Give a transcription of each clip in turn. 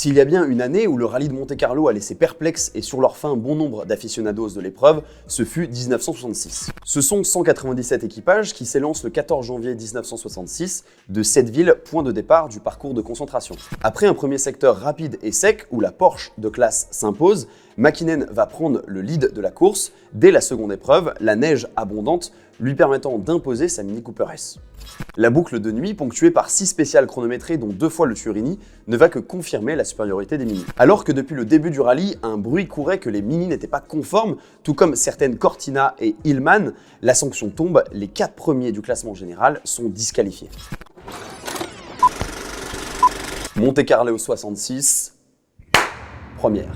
S'il y a bien une année où le rallye de Monte-Carlo a laissé perplexe et sur leur fin bon nombre d'aficionados de l'épreuve, ce fut 1966. Ce sont 197 équipages qui s'élancent le 14 janvier 1966 de Setteville, point de départ du parcours de concentration. Après un premier secteur rapide et sec où la Porsche de classe s'impose, Mäkinen va prendre le lead de la course dès la seconde épreuve, la neige abondante lui permettant d'imposer sa Mini Cooper S. La boucle de nuit, ponctuée par 6 spéciales chronométrées dont 2 fois le Turini, ne va que confirmer la supériorité des Mini. Alors que depuis le début du rallye, un bruit courait que les Mini n'étaient pas conformes, tout comme certaines Cortina et Hillman, la sanction tombe, les 4 premiers du classement général sont disqualifiés. Monte-Carlo 66, première.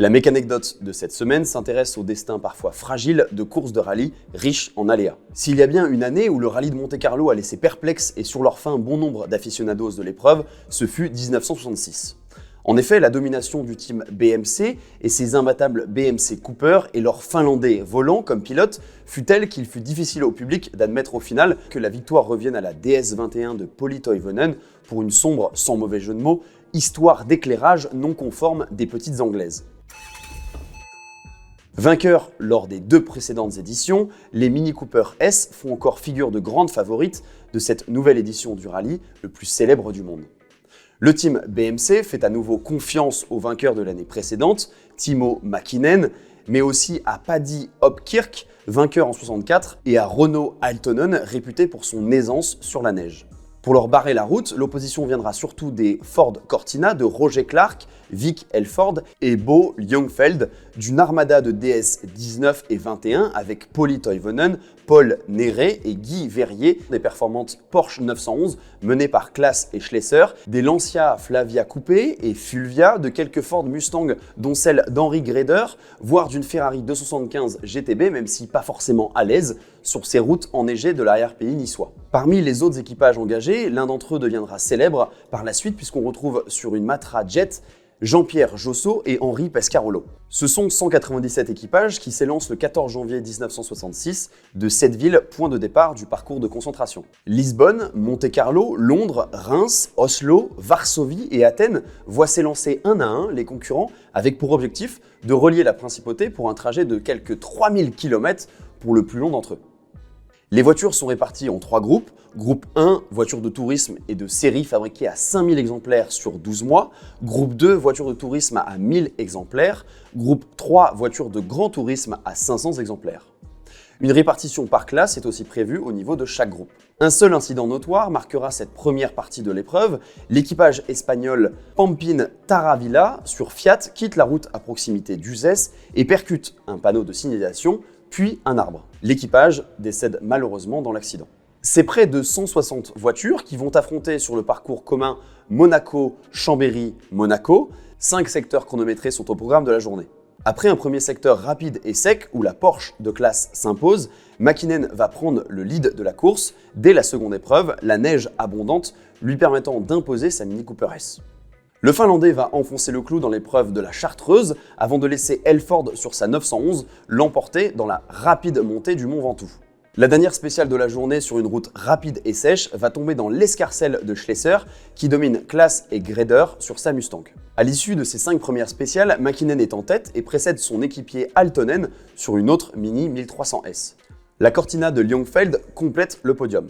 La mécanecdote de cette semaine s'intéresse au destin parfois fragile de courses de rallye riches en aléas. S'il y a bien une année où le rallye de Monte-Carlo a laissé perplexe et sur leur fin bon nombre d'aficionados de l'épreuve, ce fut 1966. En effet, la domination du team BMC et ses imbattables BMC Cooper et leurs Finlandais volants comme pilotes fut telle qu'il fut difficile au public d'admettre au final que la victoire revienne à la DS21 de Pauli Toivonen pour une sombre, sans mauvais jeu de mots, histoire d'éclairage non conforme des petites Anglaises. Vainqueurs lors des 2 précédentes éditions, les Mini Cooper S font encore figure de grandes favorites de cette nouvelle édition du rallye, le plus célèbre du monde. Le team BMC fait à nouveau confiance aux vainqueurs de l'année précédente, Timo Mäkinen, mais aussi à Paddy Hopkirk, vainqueur en 64, et à Renaud Aaltonen, réputé pour son aisance sur la neige. Pour leur barrer la route, l'opposition viendra surtout des Ford Cortina de Roger Clark, Vic Elford et Bo Ljungfeld, d'une armada de DS19 et 21 avec Pauli Toivonen, Paul Néré et Guy Verrier, des performantes Porsche 911 menées par Klaas et Schlesser, des Lancia Flavia Coupé et Fulvia, de quelques Ford Mustang dont celle d'Henry Grader, voire d'une Ferrari 275 GTB, même si pas forcément à l'aise, sur ces routes enneigées de l'arrière-pays niçois. Parmi les autres équipages engagés, l'un d'entre eux deviendra célèbre par la suite puisqu'on retrouve sur une Matra Jet Jean-Pierre Josso et Henri Pescarolo. Ce sont 197 équipages qui s'élancent le 14 janvier 1966 de Setteville, point de départ du parcours de concentration. Lisbonne, Monte-Carlo, Londres, Reims, Oslo, Varsovie et Athènes voient s'élancer un à un les concurrents avec pour objectif de relier la principauté pour un trajet de quelques 3000 km pour le plus long d'entre eux. Les voitures sont réparties en 3 groupes. Groupe 1, voitures de tourisme et de série fabriquées à 5000 exemplaires sur 12 mois. Groupe 2, voitures de tourisme à 1000 exemplaires. Groupe 3, voitures de grand tourisme à 500 exemplaires. Une répartition par classe est aussi prévue au niveau de chaque groupe. Un seul incident notoire marquera cette première partie de l'épreuve. L'équipage espagnol Pampin Taravilla sur Fiat quitte la route à proximité d'Uzès et percute un panneau de signalisation, puis un arbre. L'équipage décède malheureusement dans l'accident. C'est près de 160 voitures qui vont affronter sur le parcours commun Monaco-Chambéry-Monaco. 5 secteurs chronométrés sont au programme de la journée. Après un premier secteur rapide et sec où la Porsche de classe s'impose, Mäkinen va prendre le lead de la course dès la seconde épreuve, la neige abondante lui permettant d'imposer sa Mini Cooper S. Le Finlandais va enfoncer le clou dans l'épreuve de la Chartreuse avant de laisser Elford sur sa 911 l'emporter dans la rapide montée du Mont Ventoux. La dernière spéciale de la journée sur une route rapide et sèche va tomber dans l'escarcelle de Schlesser qui domine Klaas et Grader sur sa Mustang. À l'issue de ces 5 premières spéciales, Mäkinen est en tête et précède son équipier Aaltonen sur une autre Mini 1300S. La Cortina de Ljungfeld complète le podium.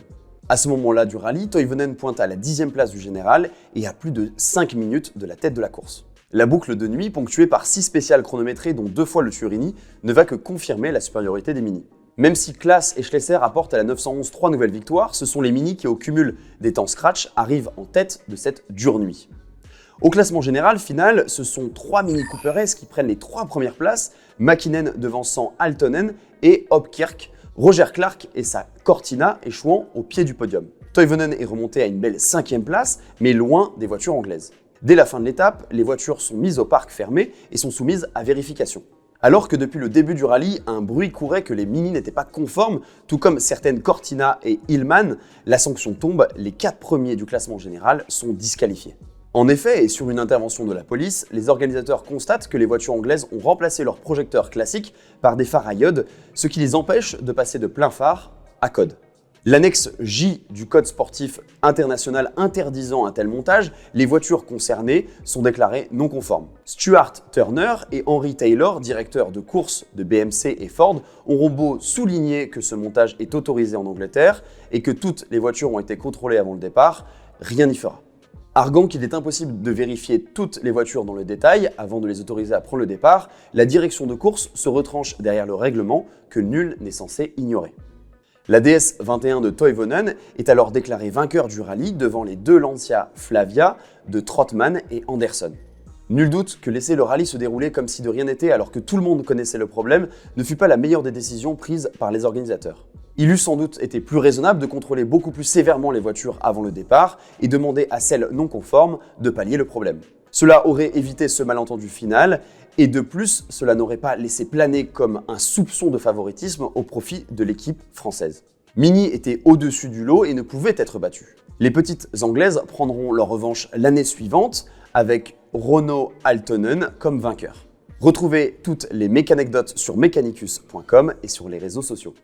À ce moment-là du rallye, Toivonen pointe à la 10e place du général et à plus de 5 minutes de la tête de la course. La boucle de nuit, ponctuée par 6 spéciales chronométrées dont 2 fois le Turini, ne va que confirmer la supériorité des Mini. Même si Klaas et Schlesser apportent à la 911 3 nouvelles victoires, ce sont les Mini qui, au cumul des temps scratch, arrivent en tête de cette dure nuit. Au classement général final, ce sont 3 Mini Cooper S qui prennent les 3 premières places, Mäkinen devançant Aaltonen et Hopkirk, Roger Clark et sa Cortina échouant au pied du podium. Toivonen est remonté à une belle 5e place, mais loin des voitures anglaises. Dès la fin de l'étape, les voitures sont mises au parc fermé et sont soumises à vérification. Alors que depuis le début du rallye, un bruit courait que les Mini n'étaient pas conformes, tout comme certaines Cortina et Hillman, la sanction tombe, les 4 premiers du classement général sont disqualifiés. En effet, et sur une intervention de la police, les organisateurs constatent que les voitures anglaises ont remplacé leurs projecteurs classiques par des phares à iode, ce qui les empêche de passer de plein phare à code. L'annexe J du Code sportif international interdisant un tel montage, les voitures concernées sont déclarées non conformes. Stuart Turner et Henry Taylor, directeurs de course de BMC et Ford, auront beau souligner que ce montage est autorisé en Angleterre et que toutes les voitures ont été contrôlées avant le départ, rien n'y fera. Arguant qu'il est impossible de vérifier toutes les voitures dans le détail avant de les autoriser à prendre le départ, la direction de course se retranche derrière le règlement que nul n'est censé ignorer. La DS21 de Toivonen est alors déclarée vainqueur du rallye devant les deux Lancia Flavia de Trotman et Anderson. Nul doute que laisser le rallye se dérouler comme si de rien n'était alors que tout le monde connaissait le problème ne fut pas la meilleure des décisions prises par les organisateurs. Il eût sans doute été plus raisonnable de contrôler beaucoup plus sévèrement les voitures avant le départ et demander à celles non conformes de pallier le problème. Cela aurait évité ce malentendu final et de plus, cela n'aurait pas laissé planer comme un soupçon de favoritisme au profit de l'équipe française. Mini était au-dessus du lot et ne pouvait être battue. Les petites Anglaises prendront leur revanche l'année suivante avec Renault Altonen comme vainqueur. Retrouvez toutes les mécanecdotes sur mechanicus.com et sur les réseaux sociaux.